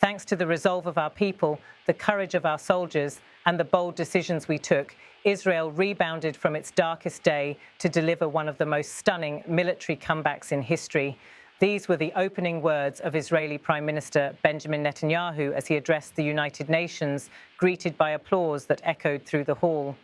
Thanks to the resolve of our people, the courage of our soldiers, and the bold decisions we took, Israel rebounded from its darkest day to deliver one of the most stunning military comebacks in history. These were the opening words of Israeli Prime Minister Benjamin Netanyahu as he addressed the United Nations, greeted by applause that echoed through the hall.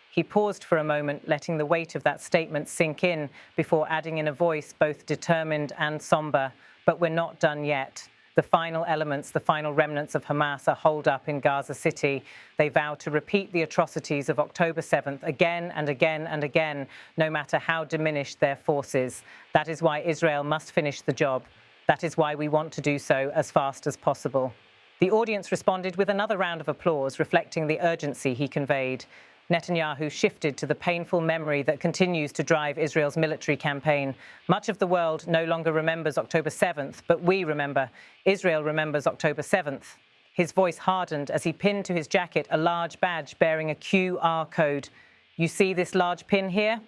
He paused for a moment, letting the weight of that statement sink in before adding in a voice both determined and somber, "But we're not done yet." The final elements, the final remnants of Hamas are holed up in Gaza City. They vow to repeat the atrocities of October 7th again and again and again, no matter how diminished their forces. That is why Israel must finish the job. That is why we want to do so as fast as possible. The audience responded with another round of applause, reflecting the urgency he conveyed. Netanyahu shifted to the painful memory that continues to drive Israel's military campaign. Much of the world no longer remembers October 7th, but we remember. Israel remembers October 7th. His voice hardened as he pinned to his jacket a large badge bearing a QR code. You see this large pin here?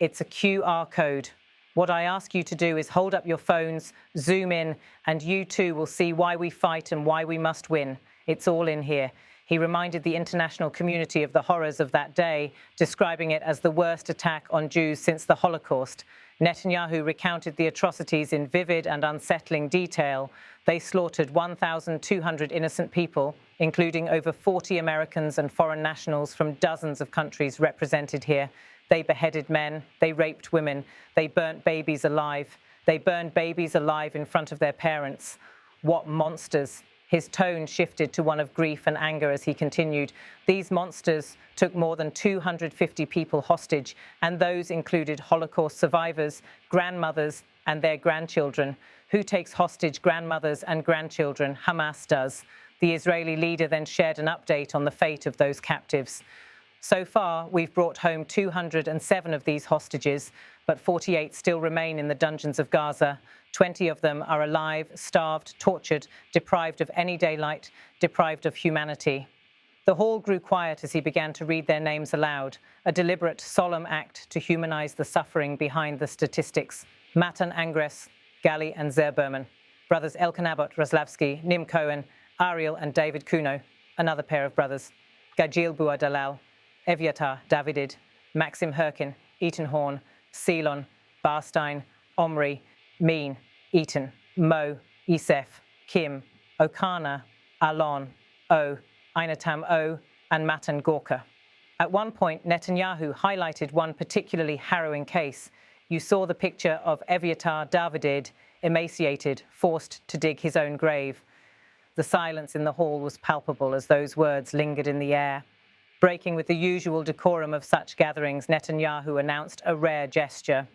It's a QR code. What I ask you to do is hold up your phones, zoom in, and you too will see why we fight and why we must win. It's all in here. He reminded the international community of the horrors of that day, describing it as the worst attack on Jews since the Holocaust. Netanyahu recounted the atrocities in vivid and unsettling detail. They slaughtered 1,200 innocent people, including over 40 Americans and foreign nationals from dozens of countries represented here. They beheaded men, they raped women, they burnt babies alive. They burned babies alive in front of their parents. What monsters! His tone shifted to one of grief and anger as he continued. These monsters took more than 250 people hostage, and those included Holocaust survivors, grandmothers, and their grandchildren. Who takes hostage grandmothers and grandchildren? Hamas does. The Israeli leader then shared an update on the fate of those captives. So far, we've brought home 207 of these hostages, but 48 still remain in the dungeons of Gaza. 20 of them are alive, starved, tortured, deprived of any daylight, deprived of humanity. The hall grew quiet as he began to read their names aloud, a deliberate, solemn act to humanize the suffering behind the statistics. Matan Angres, Gali and Zer Berman, brothers Elkanabot Roslavsky, Nim Cohen, Ariel and David Kuno, another pair of brothers, Gajil Buadalal, Evyatar Davidid, Maxim Herkin, Eaton Horn, Celon, Barstein, Omri, Meen, Eaton, Mo, Isef, Kim, Okana, Alon, O, Einatam O, and Matan Gorka. At one point, Netanyahu highlighted one particularly harrowing case. You saw the picture of Evyatar Davidid, emaciated, forced to dig his own grave. The silence in the hall was palpable as those words lingered in the air. Breaking with the usual decorum of such gatherings, Netanyahu announced a rare gesture.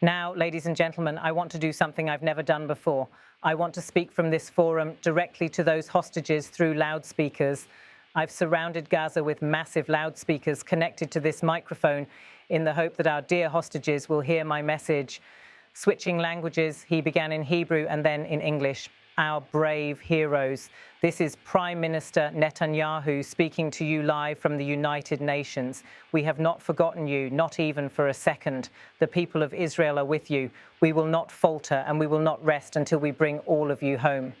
Now, ladies and gentlemen, I want to do something I've never done before. I want to speak from this forum directly to those hostages through loudspeakers. I've surrounded Gaza with massive loudspeakers connected to this microphone in the hope that our dear hostages will hear my message. Switching languages, he began in Hebrew and then in English. Our brave heroes. This is Prime Minister Netanyahu speaking to you live from the United Nations. We have not forgotten you, not even for a second. The people of Israel are with you. We will not falter and we will not rest until we bring all of you home.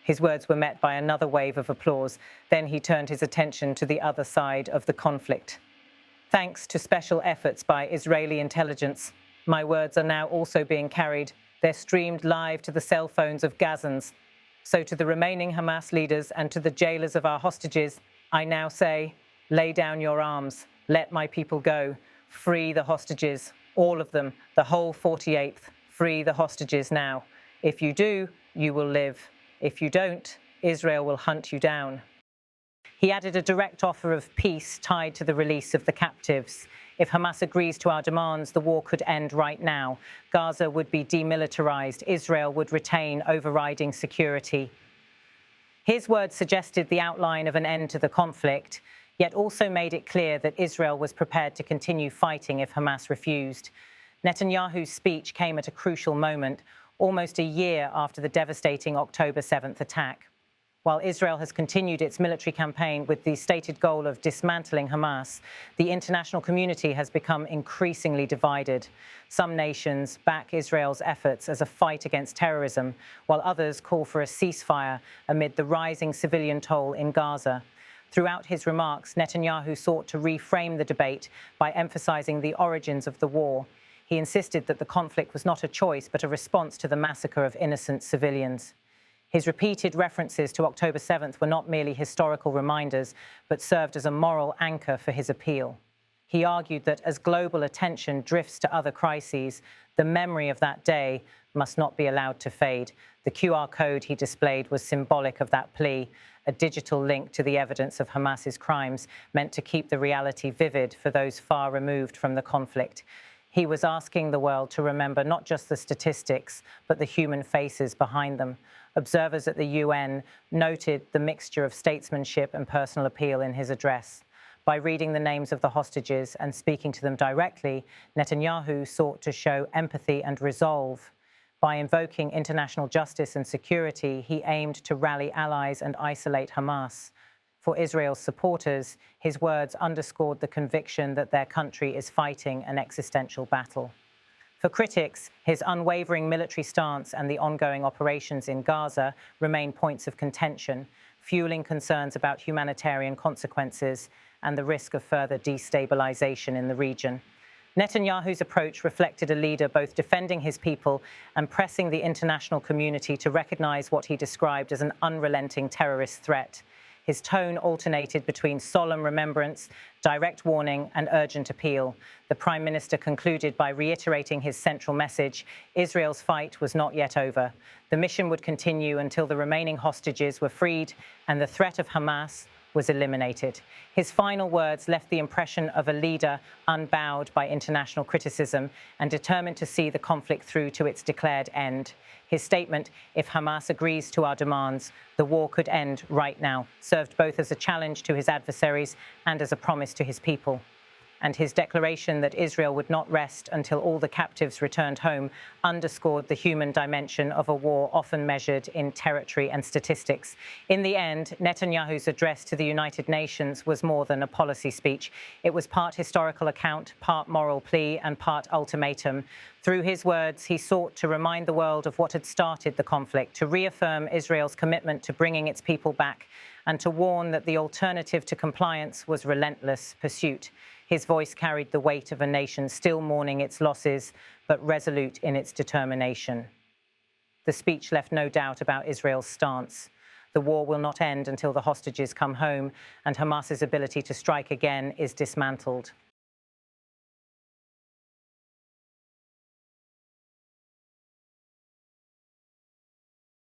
His words were met by another wave of applause. Then he turned his attention to the other side of the conflict. Thanks to special efforts by Israeli intelligence, my words are now also being carried. They're streamed live to the cell phones of Gazans. So to the remaining Hamas leaders and to the jailers of our hostages, I now say, lay down your arms, let my people go, free the hostages, all of them, the whole 48th, free the hostages now. If you do, you will live. If you don't, Israel will hunt you down. He added a direct offer of peace tied to the release of the captives. If Hamas agrees to our demands, the war could end right now. Gaza would be demilitarized. Israel would retain overriding security. His words suggested the outline of an end to the conflict, yet also made it clear that Israel was prepared to continue fighting if Hamas refused. Netanyahu's speech came at a crucial moment, almost a year after the devastating October 7th attack. While Israel has continued its military campaign with the stated goal of dismantling Hamas, the international community has become increasingly divided. Some nations back Israel's efforts as a fight against terrorism, while others call for a ceasefire amid the rising civilian toll in Gaza. Throughout his remarks, Netanyahu sought to reframe the debate by emphasizing the origins of the war. He insisted that the conflict was not a choice, but a response to the massacre of innocent civilians. His repeated references to October 7th were not merely historical reminders, but served as a moral anchor for his appeal. He argued that as global attention drifts to other crises, the memory of that day must not be allowed to fade. The QR code he displayed was symbolic of that plea, a digital link to the evidence of Hamas's crimes meant to keep the reality vivid for those far removed from the conflict. He was asking the world to remember not just the statistics, but the human faces behind them. Observers at the UN noted the mixture of statesmanship and personal appeal in his address. By reading the names of the hostages and speaking to them directly, Netanyahu sought to show empathy and resolve. By invoking international justice and security, he aimed to rally allies and isolate Hamas. For Israel's supporters, his words underscored the conviction that their country is fighting an existential battle. For critics, his unwavering military stance and the ongoing operations in Gaza remain points of contention, fueling concerns about humanitarian consequences and the risk of further destabilization in the region. Netanyahu's approach reflected a leader both defending his people and pressing the international community to recognize what he described as an unrelenting terrorist threat. His tone alternated between solemn remembrance, direct warning, and urgent appeal. The Prime Minister concluded by reiterating his central message: Israel's fight was not yet over. The mission would continue until the remaining hostages were freed and the threat of Hamas was eliminated. His final words left the impression of a leader unbowed by international criticism and determined to see the conflict through to its declared end. His statement, "If Hamas agrees to our demands, the war could end right now," served both as a challenge to his adversaries and as a promise to his people. And his declaration that Israel would not rest until all the captives returned home underscored the human dimension of a war often measured in territory and statistics. In the end, Netanyahu's address to the United Nations was more than a policy speech. It was part historical account, part moral plea, and part ultimatum. Through his words, he sought to remind the world of what had started the conflict, to reaffirm Israel's commitment to bringing its people back, and to warn that the alternative to compliance was relentless pursuit. His voice carried the weight of a nation still mourning its losses, but resolute in its determination. The speech left no doubt about Israel's stance. The war will not end until the hostages come home and Hamas's ability to strike again is dismantled.